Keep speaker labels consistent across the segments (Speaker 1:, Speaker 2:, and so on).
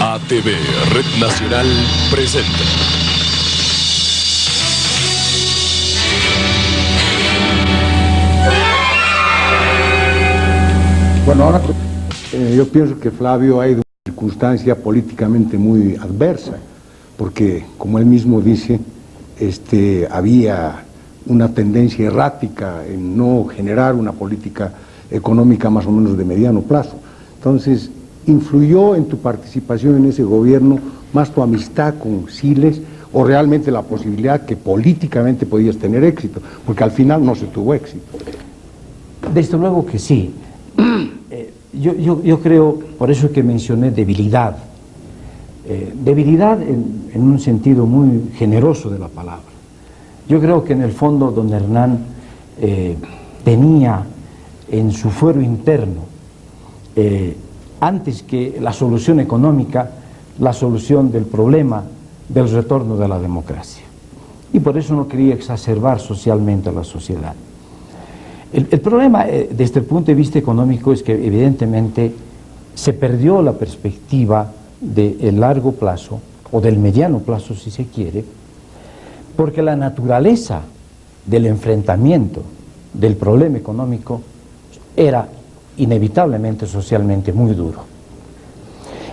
Speaker 1: ATV Red Nacional presenta.
Speaker 2: Bueno, ahora yo pienso que Flavio ha ido en una circunstancia políticamente muy adversa, porque, como él mismo dice, había una tendencia errática en no generar una política económica más o menos de mediano plazo. Entonces, ¿influyó en tu participación en ese gobierno más tu amistad con Siles o realmente la posibilidad que políticamente podías tener éxito? Porque al final no se tuvo éxito.
Speaker 3: Desde luego que sí. Yo creo, por eso que mencioné debilidad. Debilidad en un sentido muy generoso de la palabra. Yo creo que en el fondo don Hernán tenía en su fuero interno, antes que la solución económica, la solución del problema del retorno de la democracia. Y por eso no quería exacerbar socialmente a la sociedad. El problema desde el punto de vista económico es que evidentemente se perdió la perspectiva del largo plazo, o del mediano plazo si se quiere, porque la naturaleza del enfrentamiento del problema económico era inevitablemente socialmente muy duro.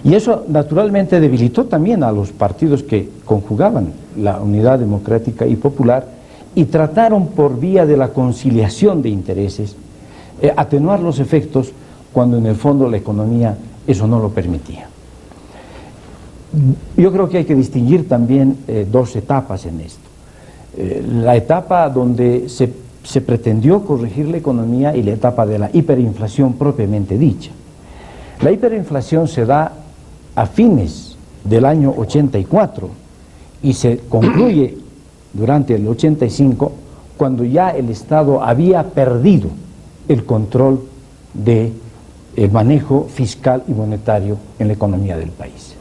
Speaker 3: Y eso naturalmente debilitó también a los partidos que conjugaban la unidad democrática y popular y trataron por vía de la conciliación de intereses atenuar los efectos cuando en el fondo la economía eso no lo permitía. Yo creo que hay que distinguir también dos etapas en esto. La etapa donde se pretendió corregir la economía y la etapa de la hiperinflación propiamente dicha. La hiperinflación se da a fines del año 84 y se concluye durante el 85, cuando ya el Estado había perdido el control del manejo fiscal y monetario en la economía del país.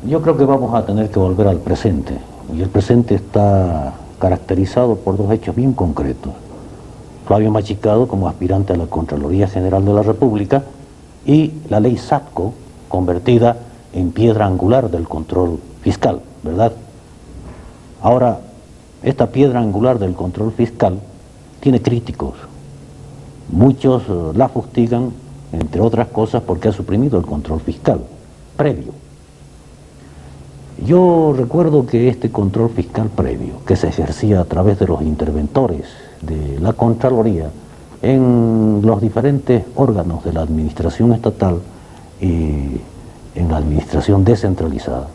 Speaker 4: Yo creo que vamos a tener que volver al presente, y el presente está caracterizado por dos hechos bien concretos. Flavio Machicado como aspirante a la Contraloría General de la República y la ley SAPCO convertida en piedra angular del control fiscal, ¿verdad? Ahora, esta piedra angular del control fiscal tiene críticos. Muchos la fustigan, entre otras cosas, porque ha suprimido el control fiscal previo. Yo recuerdo que este control fiscal previo, que se ejercía a través de los interventores de la Contraloría en los diferentes órganos de la administración estatal y en la administración descentralizada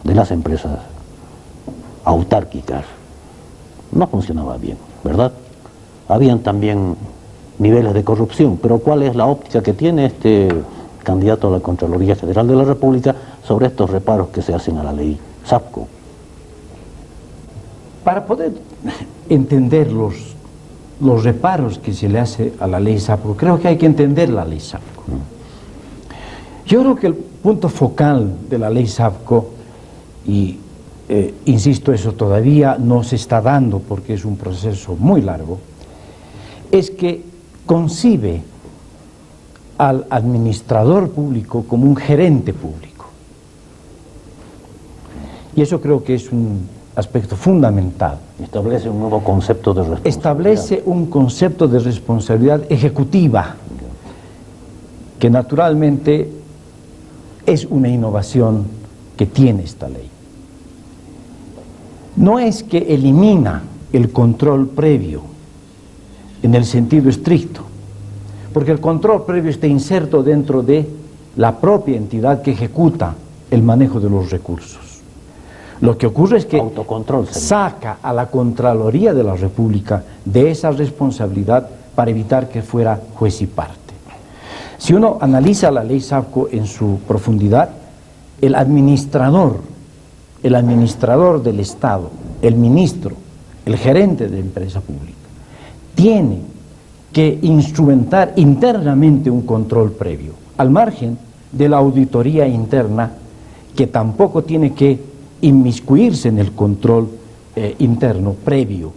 Speaker 4: de las empresas autárquicas, no funcionaba bien, ¿verdad? Habían también niveles de corrupción, pero ¿cuál es la óptica que tiene este candidato a la Contraloría General de la República sobre estos reparos que se hacen a la ley SAPCO?
Speaker 3: Para poder entender los reparos que se le hace a la ley SAPCO, creo que hay que entender la ley SAPCO. Yo creo que el punto focal de la ley SAPCO, y insisto, eso todavía no se está dando porque es un proceso muy largo, es que concibe al administrador público como un gerente público. Y eso creo que es un aspecto fundamental.
Speaker 4: Establece un nuevo concepto de responsabilidad.
Speaker 3: Establece un concepto de responsabilidad ejecutiva que naturalmente es una innovación que tiene esta ley. No es que elimina el control previo en el sentido estricto, porque el control previo está inserto dentro de la propia entidad que ejecuta el manejo de los recursos. Lo que ocurre es que saca a la Contraloría de la República de esa responsabilidad para evitar que fuera juez y parte. Si uno analiza la ley SAPCO en su profundidad, el administrador del Estado, el ministro, el gerente de empresa pública, tiene que instrumentar internamente un control previo, al margen de la auditoría interna, que tampoco tiene que inmiscuirse en el control interno previo,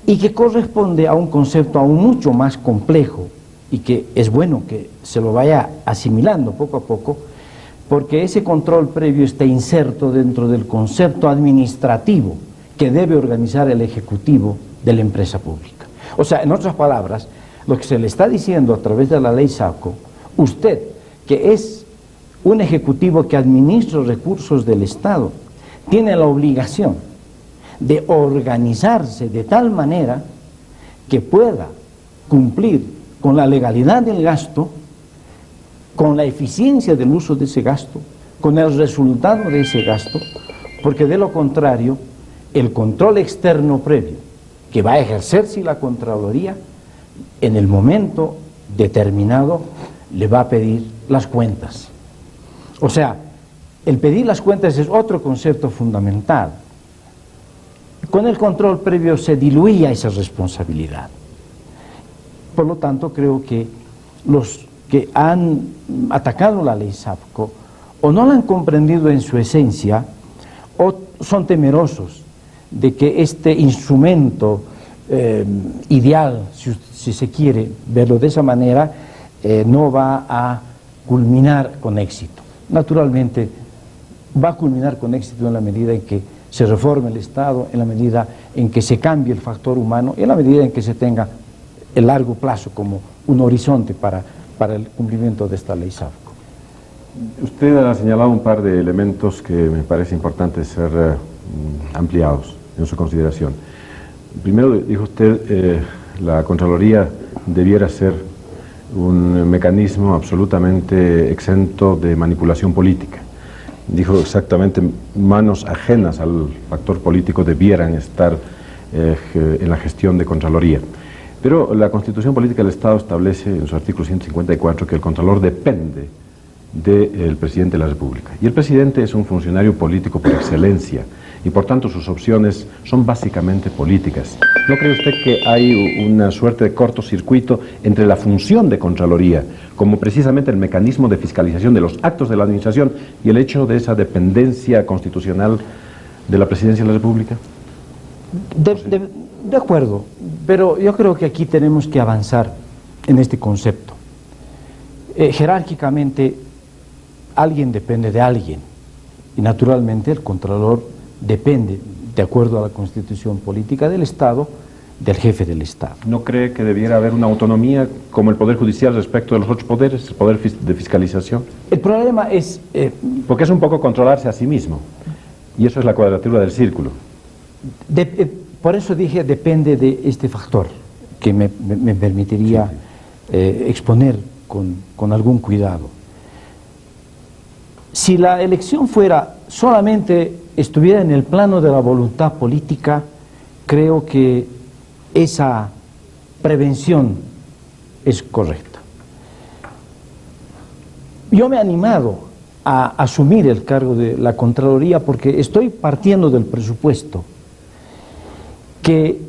Speaker 3: y que corresponde a un concepto aún mucho más complejo y que es bueno que se lo vaya asimilando poco a poco, porque ese control previo está inserto dentro del concepto administrativo que debe organizar el ejecutivo de la empresa pública. O sea, en otras palabras, lo que se le está diciendo a través de la ley SACO, usted, que es un ejecutivo que administra los recursos del Estado, tiene la obligación de organizarse de tal manera que pueda cumplir con la legalidad del gasto, con la eficiencia del uso de ese gasto, con el resultado de ese gasto, porque de lo contrario, el control externo previo que va a ejercerse la Contraloría, en el momento determinado le va a pedir las cuentas. O sea, el pedir las cuentas es otro concepto fundamental. Con el control previo se diluía esa responsabilidad. Por lo tanto, creo que los que han atacado la ley SACO o no la han comprendido en su esencia o son temerosos de que este instrumento ideal, si se quiere verlo de esa manera, no va a culminar con éxito. Naturalmente, va a culminar con éxito en la medida en que se reforme el Estado, en la medida en que se cambie el factor humano y en la medida en que se tenga el largo plazo como un horizonte para el cumplimiento de esta ley SACO.
Speaker 5: Usted ha señalado un par de elementos que me parece importante ser ampliados en su consideración. Primero, dijo usted, la Contraloría debiera ser un mecanismo absolutamente exento de manipulación política. Dijo exactamente, manos ajenas al factor político debieran estar en la gestión de Contraloría. Pero la Constitución Política del Estado establece en su artículo 154 que el Contralor depende del Presidente de la República. Y el Presidente es un funcionario político por excelencia y por tanto sus opciones son básicamente políticas. ¿No cree usted que hay una suerte de cortocircuito entre la función de Contraloría, como precisamente el mecanismo de fiscalización de los actos de la administración, y el hecho de esa dependencia constitucional de la Presidencia de la República?
Speaker 3: De acuerdo, pero yo creo que aquí tenemos que avanzar en este concepto. Jerárquicamente, alguien depende de alguien, y naturalmente el Contralor depende, de acuerdo a la Constitución Política del Estado, del jefe del Estado.
Speaker 5: ¿No cree que debiera haber una autonomía como el Poder Judicial respecto de los otros poderes, el poder de fiscalización?
Speaker 3: El problema es...
Speaker 5: porque es un poco controlarse a sí mismo, y eso es la cuadratura del círculo.
Speaker 3: Por eso dije, depende de este factor, que me permitiría exponer con algún cuidado. Si la elección estuviera en el plano de la voluntad política, creo que esa prevención es correcta. Yo me he animado a asumir el cargo de la Contraloría porque estoy partiendo del presupuesto que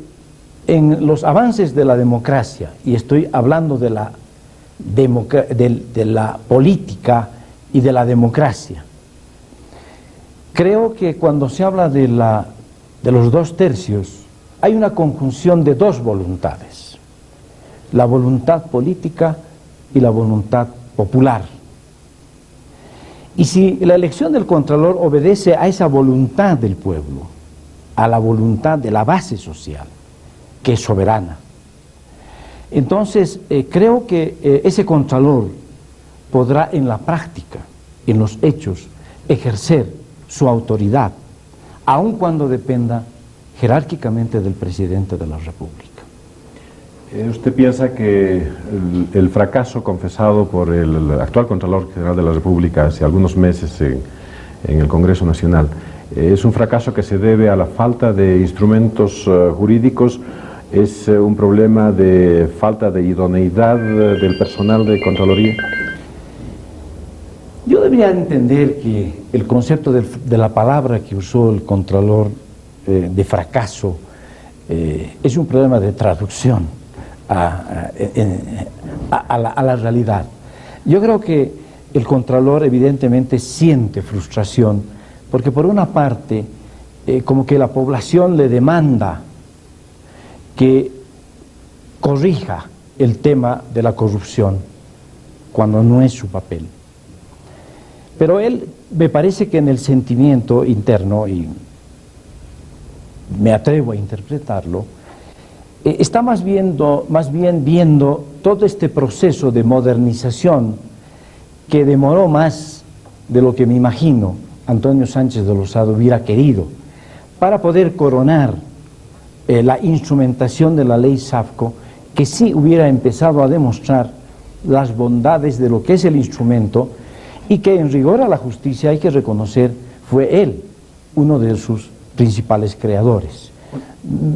Speaker 3: en los avances de la democracia, y estoy hablando de la política y de la democracia, creo que cuando se habla de los 2/3, hay una conjunción de dos voluntades, la voluntad política y la voluntad popular. Y si la elección del Contralor obedece a esa voluntad del pueblo, a la voluntad de la base social, que es soberana, entonces creo que ese Contralor podrá en la práctica, en los hechos, ejercer su autoridad, aun cuando dependa jerárquicamente del Presidente de la República.
Speaker 5: ¿Usted piensa que el fracaso confesado por el actual Contralor General de la República hace algunos meses en el Congreso Nacional es un fracaso que se debe a la falta de instrumentos jurídicos? ¿Es un problema de falta de idoneidad del personal de Contraloría?
Speaker 3: Yo debería entender que el concepto de la palabra que usó el Contralor de fracaso es un problema de traducción a la realidad. Yo creo que el Contralor evidentemente siente frustración porque por una parte como que la población le demanda que corrija el tema de la corrupción cuando no es su papel. Pero él, me parece que en el sentimiento interno, y me atrevo a interpretarlo, está más bien viendo todo este proceso de modernización que demoró más de lo que me imagino Antonio Sánchez de Lozada hubiera querido para poder coronar la instrumentación de la ley SAFCO, que sí hubiera empezado a demostrar las bondades de lo que es el instrumento y que en rigor a la justicia hay que reconocer fue él uno de sus principales creadores.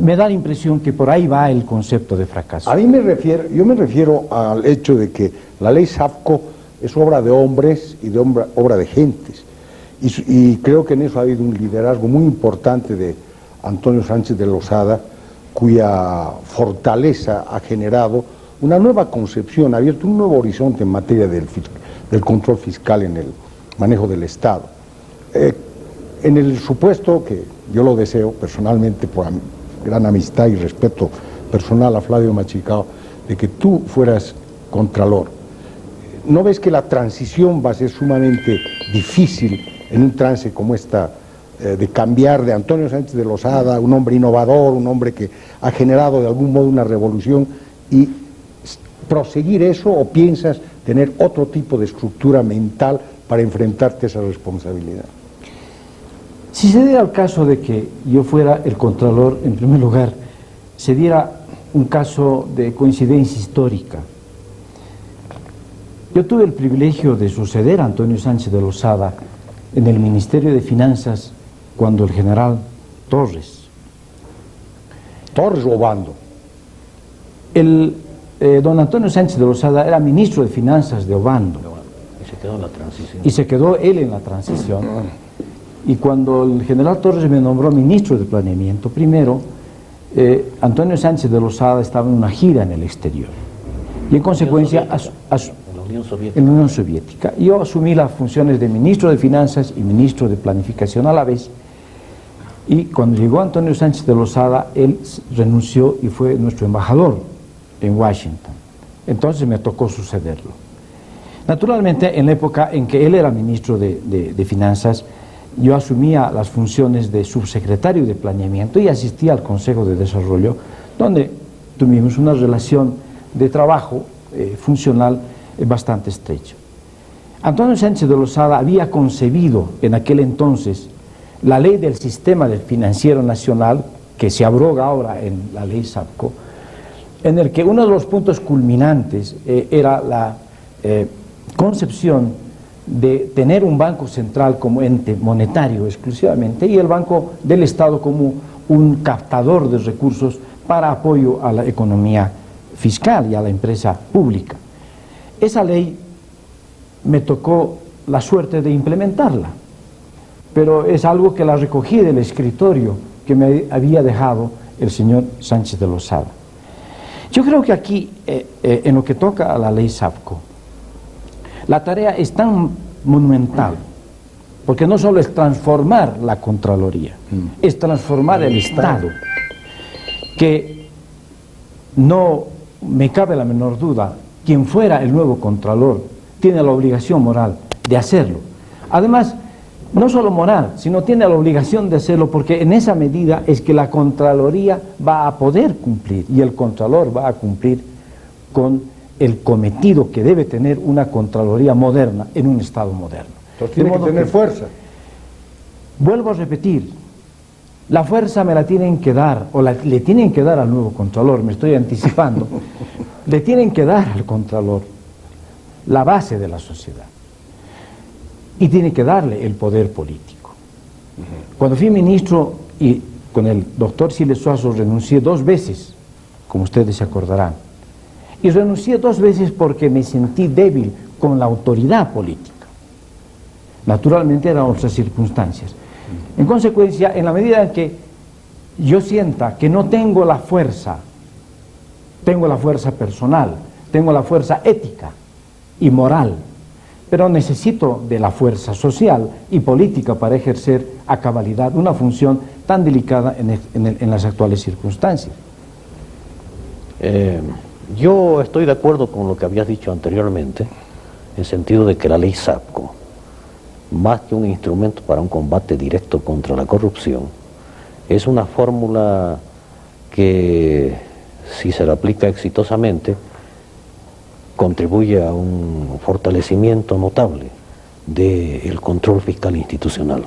Speaker 3: Me da la impresión que por ahí va el concepto de fracaso.
Speaker 2: Yo me refiero al hecho de que la ley SAFCO es obra de hombres y de obra de gentes. Y creo que en eso ha habido un liderazgo muy importante de Antonio Sánchez de Lozada, cuya fortaleza ha generado una nueva concepción, ha abierto un nuevo horizonte en materia del control fiscal en el manejo del Estado. En el supuesto que yo lo deseo personalmente por gran amistad y respeto personal a Flavio Machicao, de que tú fueras contralor, ¿no ves que la transición va a ser sumamente difícil en un trance como esta, de cambiar de Antonio Sánchez de Lozada, un hombre innovador, un hombre que ha generado de algún modo una revolución, y proseguir eso, o piensas tener otro tipo de estructura mental para enfrentarte a esa responsabilidad?
Speaker 3: Si se diera el caso de que yo fuera el contralor, en primer lugar, se diera un caso de coincidencia histórica. Yo tuve el privilegio de suceder a Antonio Sánchez de Lozada en el Ministerio de Finanzas cuando el general Torres
Speaker 2: Obando.
Speaker 3: Don Antonio Sánchez de Lozada era ministro de Finanzas de Obando.
Speaker 4: Y se quedó en la transición.
Speaker 3: Y se quedó él en la transición. Y cuando el general Torres me nombró ministro de Planeamiento, primero, Antonio Sánchez de Lozada estaba en una gira en el exterior. Y en consecuencia, en la Unión Soviética. Yo asumí las funciones de ministro de Finanzas y ministro de Planificación a la vez. Y cuando llegó Antonio Sánchez de Lozada, él renunció y fue nuestro embajador en Washington. Entonces me tocó sucederlo. Naturalmente, en la época en que él era ministro de Finanzas, yo asumía las funciones de subsecretario de Planeamiento y asistía al Consejo de Desarrollo, donde tuvimos una relación de trabajo funcional bastante estrecha. Antonio Sánchez de Lozada había concebido en aquel entonces la ley del sistema financiero nacional, que se abroga ahora en la ley SAFCO, en el que uno de los puntos culminantes era la concepción de tener un banco central como ente monetario exclusivamente y el Banco del Estado como un captador de recursos para apoyo a la economía fiscal y a la empresa pública. Esa ley me tocó la suerte de implementarla, pero es algo que la recogí del escritorio que me había dejado el señor Sánchez de Lozada. Yo creo que aquí, en lo que toca a la ley SAFCO, la tarea es tan monumental, porque no solo es transformar la Contraloría, es transformar el Estado, que no me cabe la menor duda, quien fuera el nuevo Contralor tiene la obligación moral de hacerlo. Además, no solo moral, sino tiene la obligación de hacerlo porque en esa medida es que la Contraloría va a poder cumplir y el Contralor va a cumplir con el cometido que debe tener una Contraloría moderna en un Estado moderno.
Speaker 2: Entonces tiene que tener fuerza.
Speaker 3: Vuelvo a repetir, la fuerza me la tienen que dar, o le tienen que dar al nuevo Contralor, me estoy anticipando, le tienen que dar al Contralor la base de la sociedad y tiene que darle el poder político. Cuando fui ministro y con el doctor Siles Suazo renuncié 2 veces, como ustedes se acordarán, y renuncié 2 veces porque me sentí débil con la autoridad política. Naturalmente eran otras circunstancias. En consecuencia, en la medida en que yo sienta que no tengo la fuerza personal, tengo la fuerza ética y moral, pero necesito de la fuerza social y política para ejercer a cabalidad una función tan delicada en las actuales circunstancias.
Speaker 4: Yo estoy de acuerdo con lo que habías dicho anteriormente, en el sentido de que la ley SAPCO, más que un instrumento para un combate directo contra la corrupción, es una fórmula que, si se la aplica exitosamente, contribuye a un fortalecimiento notable del control fiscal institucional.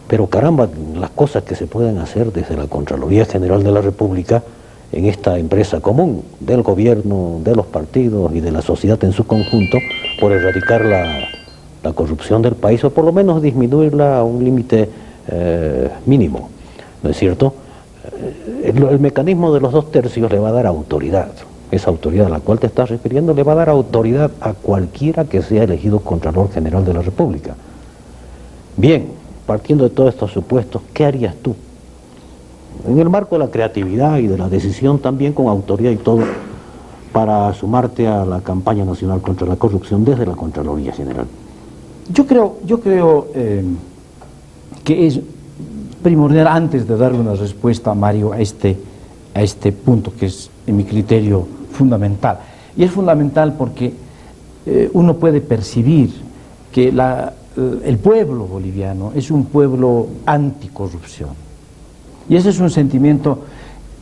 Speaker 4: Pero caramba, las cosas que se pueden hacer desde la Contraloría General de la República en esta empresa común del gobierno, de los partidos y de la sociedad en su conjunto, por erradicar la corrupción del país, o por lo menos disminuirla a un límite mínimo, ¿no es cierto? El mecanismo de los 2/3 le va a dar autoridad. Esa autoridad a la cual te estás refiriendo le va a dar autoridad a cualquiera que sea elegido Contralor General de la República. Bien, partiendo de todos estos supuestos, ¿qué harías tú? En el marco de la creatividad y de la decisión, también con autoridad y todo, para sumarte a la campaña nacional contra la corrupción desde la Contraloría General.
Speaker 3: Yo creo que es primordial, antes de darle una respuesta a Mario a este punto que es, en mi criterio, fundamental. Y es fundamental porque uno puede percibir que el pueblo boliviano es un pueblo anticorrupción. Y ese es un sentimiento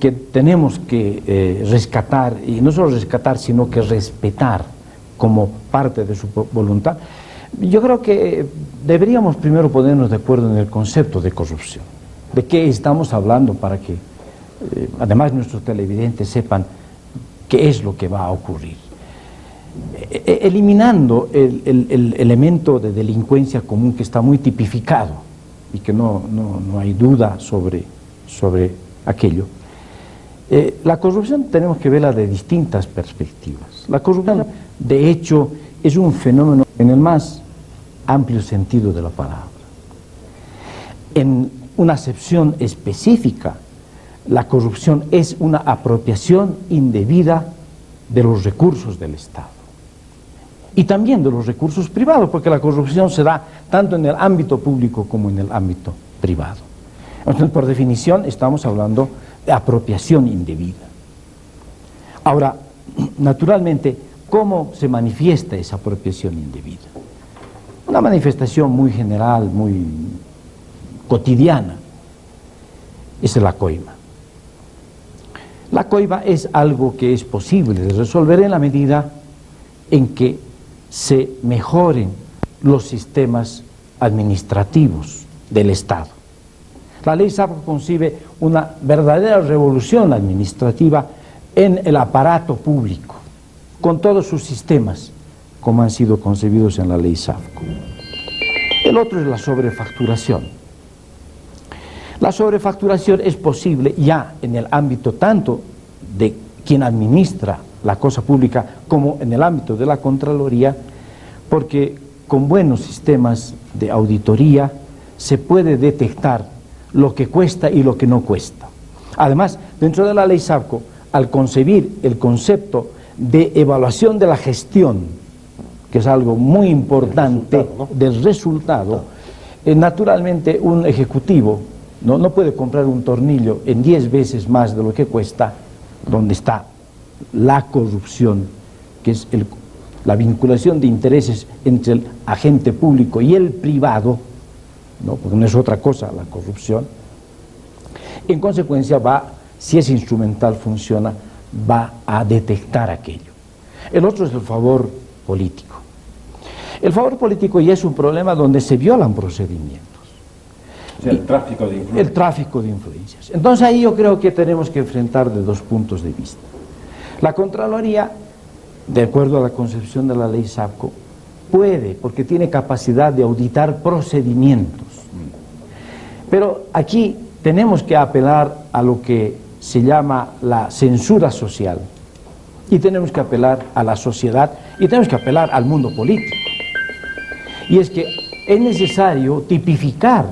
Speaker 3: que tenemos que rescatar, y no solo rescatar, sino que respetar como parte de su voluntad. Yo creo que deberíamos primero ponernos de acuerdo en el concepto de corrupción, de qué estamos hablando, para que además nuestros televidentes sepan qué es lo que va a ocurrir. Eliminando el elemento de delincuencia común que está muy tipificado y que no hay duda sobre aquello. La corrupción tenemos que verla de distintas perspectivas. La corrupción, de hecho, es un fenómeno en el más amplio sentido de la palabra. En una acepción específica, la corrupción es una apropiación indebida de los recursos del Estado y también de los recursos privados, porque la corrupción se da tanto en el ámbito público como en el ámbito privado. Entonces, por definición, estamos hablando de apropiación indebida. Ahora, naturalmente, ¿cómo se manifiesta esa apropiación indebida? Una manifestación muy general, muy cotidiana, es la coima. La coima es algo que es posible de resolver en la medida en que se mejoren los sistemas administrativos del Estado. La ley SAPCO concibe una verdadera revolución administrativa en el aparato público, con todos sus sistemas, como han sido concebidos en la ley SAPCO. El otro es la sobrefacturación. La sobrefacturación es posible ya en el ámbito tanto de quien administra la cosa pública como en el ámbito de la Contraloría, porque con buenos sistemas de auditoría se puede detectar lo que cuesta y lo que no cuesta. Además, dentro de la ley SAPCO, al concebir el concepto de evaluación de la gestión, que es algo muy importante del resultado, naturalmente un ejecutivo no puede comprar un tornillo en 10 veces más de lo que cuesta, donde está la corrupción, que es la vinculación de intereses entre el agente público y el privado, porque no es otra cosa la corrupción. En consecuencia si ese instrumental funciona, va a detectar aquello. El otro es el favor político. El favor político ya es un problema donde se violan procedimientos.
Speaker 5: O sea, el tráfico de influencias.
Speaker 3: El tráfico de influencias. Entonces ahí yo creo que tenemos que enfrentar de dos puntos de vista. La Contraloría, de acuerdo a la concepción de la ley SAPCO, puede, porque tiene capacidad de auditar procedimientos. Pero aquí tenemos que apelar a lo que se llama la censura social, y tenemos que apelar a la sociedad, y tenemos que apelar al mundo político. Y es que es necesario tipificar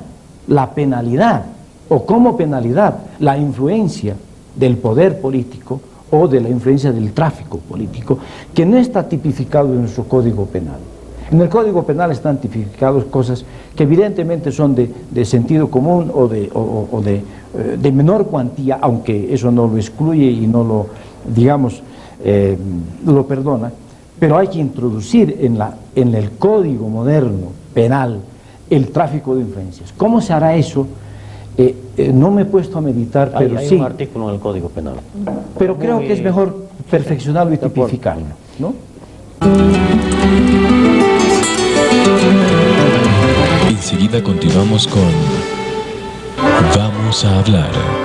Speaker 3: la penalidad, o como penalidad, la influencia del poder político o de la influencia del tráfico político, que no está tipificado en nuestro Código Penal. En el Código Penal están tipificadas cosas que evidentemente son de sentido común o de menor cuantía, aunque eso no lo excluye y no lo, digamos, lo perdona, pero hay que introducir en el Código moderno penal el tráfico de influencias. ¿Cómo se hará eso? No me he puesto a meditar, pero
Speaker 4: hay
Speaker 3: sí.
Speaker 4: un artículo en el Código Penal.
Speaker 3: Pero creo que es mejor perfeccionarlo y tipificarlo, ¿no?
Speaker 1: Enseguida continuamos con Vamos a hablar.